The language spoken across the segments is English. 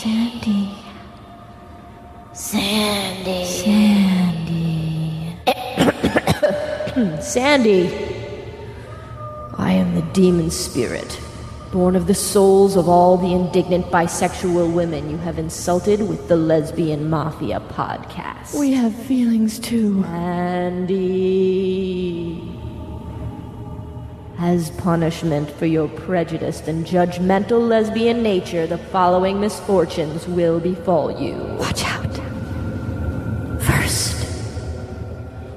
Sandy. Sandy. Sandy. Sandy. I am the demon spirit, born of the souls of all the indignant bisexual women you have insulted with the Lesbian Mafia podcast. We have feelings too. Sandy. As punishment for your prejudiced and judgmental lesbian nature, the following misfortunes will befall you. Watch out. First,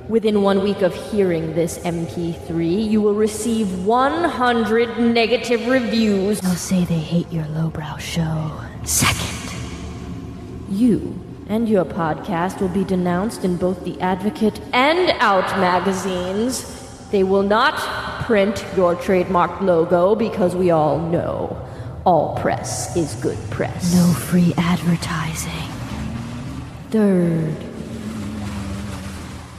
within 1 week of hearing this MP3, you will receive 100 negative reviews. They'll say they hate your lowbrow show. Second, you and your podcast will be denounced in both the Advocate and Out magazines. They will not print your trademarked logo because we all know all press is good press. No free advertising. Third,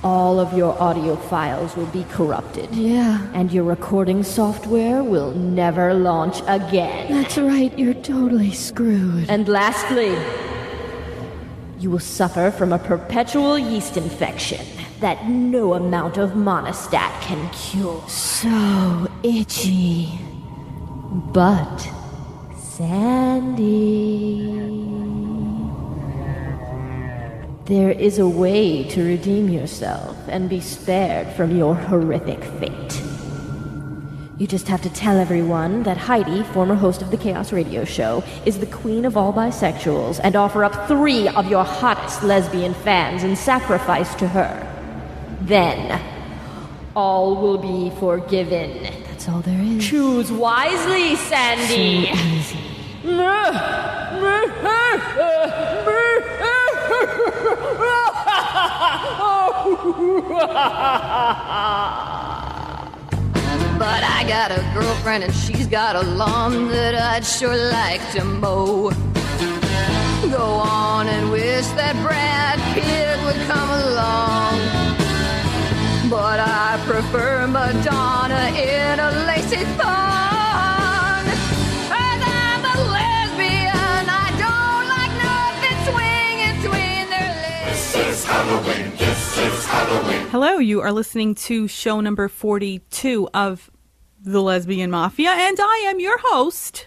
all of your audio files will be corrupted. Yeah. And your recording software will never launch again. That's right, you're totally screwed. And lastly, you will suffer from a perpetual yeast infection that no amount of Monostat can cure. So itchy. But, Sandy, there is a way to redeem yourself and be spared from your horrific fate. You just have to tell everyone that Heidi, former host of the Chaos Radio Show, is the queen of all bisexuals and offer up 3 of your hottest lesbian fans in sacrifice to her. Then, all will be forgiven. That's all there is. Choose wisely, Sandy! So easy. But I got a girlfriend and she's got a lawn that I'd sure like to mow. Go on and wish that Brad Pitt would come along. But I prefer Madonna in a lacy thong. 'Cause I'm a lesbian, I don't like nothing swinging between their legs. This is Halloween, this is Halloween. Hello, you are listening to show number 42 of The Lesbian Mafia, and I am your host,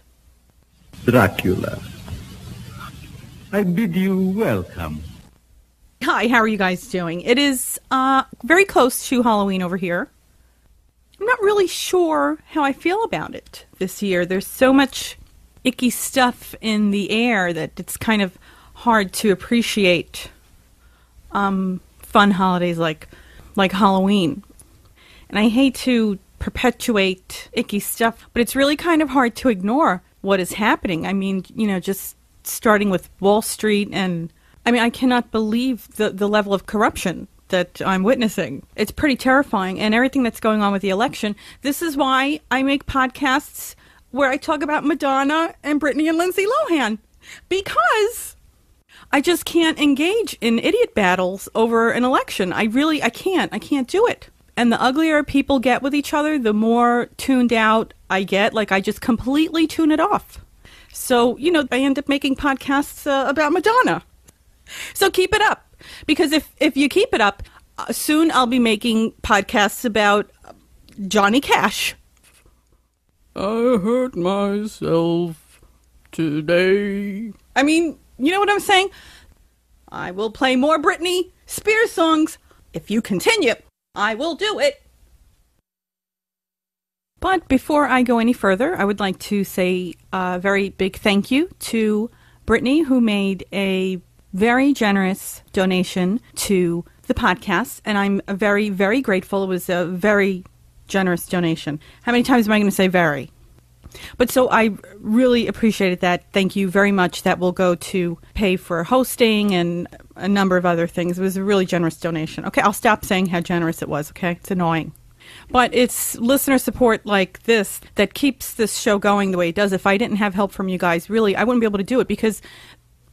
Dracula. I bid you welcome. Hi, how are you guys doing? It is very close to Halloween over here. I'm not really sure how I feel about it this year. There's so much icky stuff in the air that it's kind of hard to appreciate fun holidays like Halloween. And I hate to perpetuate icky stuff, but it's really kind of hard to ignore what is happening. I mean, just starting with Wall Street, and I cannot believe the level of corruption that I'm witnessing. It's pretty terrifying, and everything that's going on with the election. This is why I make podcasts where I talk about Madonna and Britney and Lindsay Lohan, because I just can't engage in idiot battles over an election. I can't do it. And the uglier people get with each other, the more tuned out I get. Like, I just completely tune it off. So, I end up making podcasts about Madonna. So keep it up. Because if you keep it up, soon I'll be making podcasts about Johnny Cash. I hurt myself today. You know what I'm saying? I will play more Britney Spears songs if you continue. I will do it. But before I go any further, I would like to say a very big thank you to Brittany, who made a very generous donation to the podcast, and I'm very, very grateful. It was a very generous donation. How many times am I going to say very? But so I really appreciated that. Thank you very much. That will go to pay for hosting and a number of other things. It was a really generous donation. Okay, I'll stop saying how generous it was, okay? It's annoying. But it's listener support like this that keeps this show going the way it does. If I didn't have help from you guys, really, I wouldn't be able to do it, because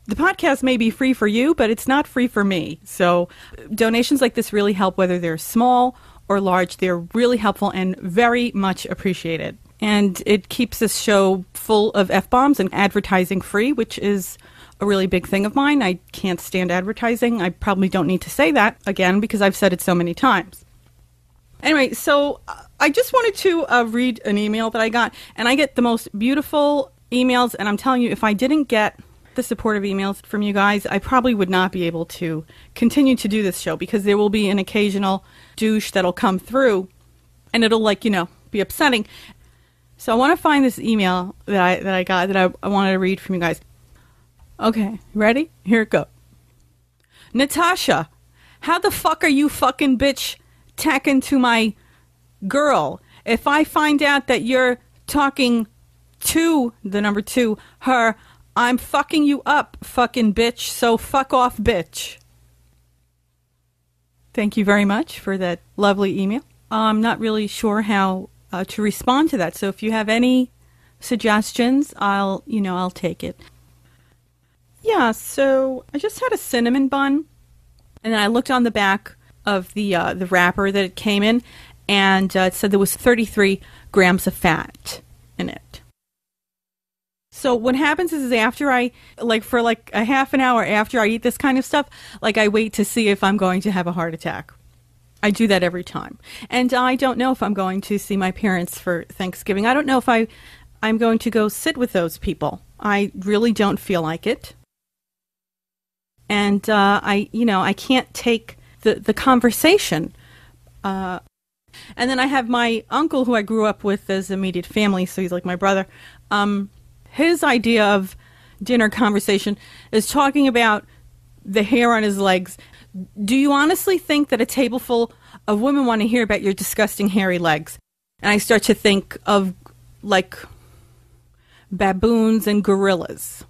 the podcast may be free for you, but it's not free for me. So donations like this really help, whether they're small or large. They're really helpful and very much appreciated. And it keeps this show full of F-bombs and advertising free, which is a really big thing of mine. I can't stand advertising. I probably don't need to say that again because I've said it so many times. Anyway, so I just wanted to read an email that I got, and I get the most beautiful emails, and I'm telling you, if I didn't get the supportive emails from you guys, I probably would not be able to continue to do this show because there will be an occasional douche that'll come through, and it'll, like, you know, be upsetting. So I want to find this email that I got that I wanted to read from you guys. Okay, ready? Here it goes. Natasha, how the fuck are you fucking bitch tacking to my girl? If I find out that you're talking to the number 2, her, I'm fucking you up, fucking bitch, so fuck off, bitch. Thank you very much for that lovely email. I'm not really sure how to respond to that, so if you have any suggestions, I'll take it. Yeah, so I just had a cinnamon bun, and then I looked on the back of the wrapper that it came in, and it said there was 33 grams of fat in it. So what happens is after I, for a half an hour after I eat this kind of stuff, I wait to see if I'm going to have a heart attack. I do that every time. And I don't know if I'm going to see my parents for Thanksgiving. I don't know if I'm going to go sit with those people. I really don't feel like it. And I can't take the conversation. And then I have my uncle who I grew up with as immediate family, so he's like my brother. His idea of dinner conversation is talking about the hair on his legs. Do you honestly think that a table full of women want to hear about your disgusting hairy legs? And I start to think of, baboons and gorillas.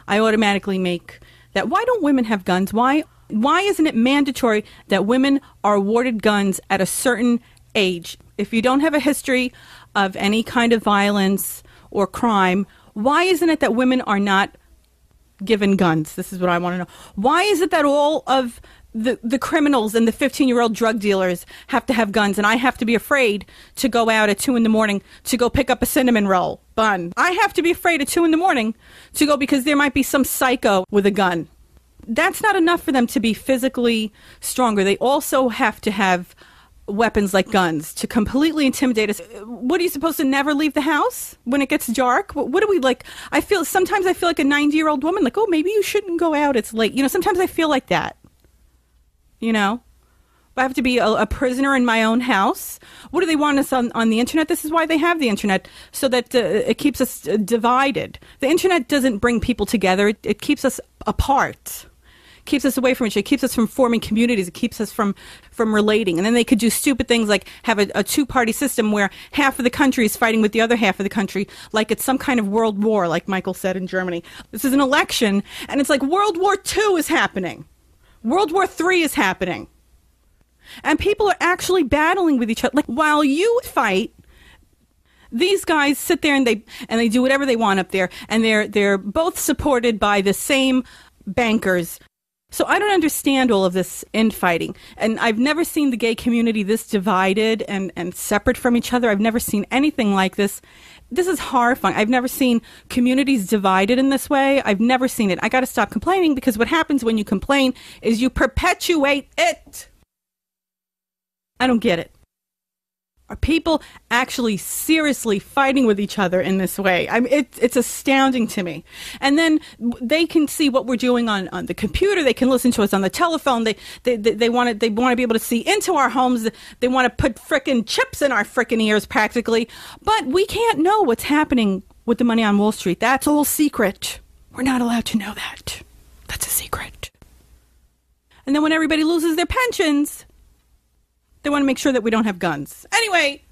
I automatically make that. Why don't women have guns? Why isn't it mandatory that women are awarded guns at a certain age? If you don't have a history of any kind of violence or crime, why isn't it that women are not given guns? This is what I want to know. Why is it that all of the criminals and the 15-year-old drug dealers have to have guns, and I have to be afraid to go out at 2 a.m. to go pick up a cinnamon roll bun? I have to be afraid at 2 a.m. to go because there might be some psycho with a gun. That's not enough for them to be physically stronger. They also have to have weapons like guns to completely intimidate us. What, are you supposed to never leave the house when it gets dark? What do we like? Sometimes I feel like a 90-year-old woman, oh, maybe you shouldn't go out, it's late. Sometimes I feel like that. I have to be a prisoner in my own house. What do they want us on the internet? This is why they have the internet, so that it keeps us divided. The internet doesn't bring people together. It keeps us apart. Keeps us away from each other. It keeps us from forming communities. It keeps us from relating. And then they could do stupid things like have a two-party system where half of the country is fighting with the other half of the country, like it's some kind of world war, like Michael said in Germany. This is an election, and it's like World War II is happening. World War III is happening. And people are actually battling with each other. While you fight, these guys sit there and they do whatever they want up there, and they're both supported by the same bankers. So I don't understand all of this infighting. And I've never seen the gay community this divided and separate from each other. I've never seen anything like this. This is horrifying. I've never seen communities divided in this way. I've never seen it. I got to stop complaining, because what happens when you complain is you perpetuate it. I don't get it. Are people actually seriously fighting with each other in this way? It's astounding to me. And then they can see what we're doing on the computer. They can listen to us on the telephone. They want to be able to see into our homes. They want to put frickin' chips in our frickin' ears practically. But we can't know what's happening with the money on Wall Street. That's all secret. We're not allowed to know that. That's a secret. And then when everybody loses their pensions, they want to make sure that we don't have guns. Anyway,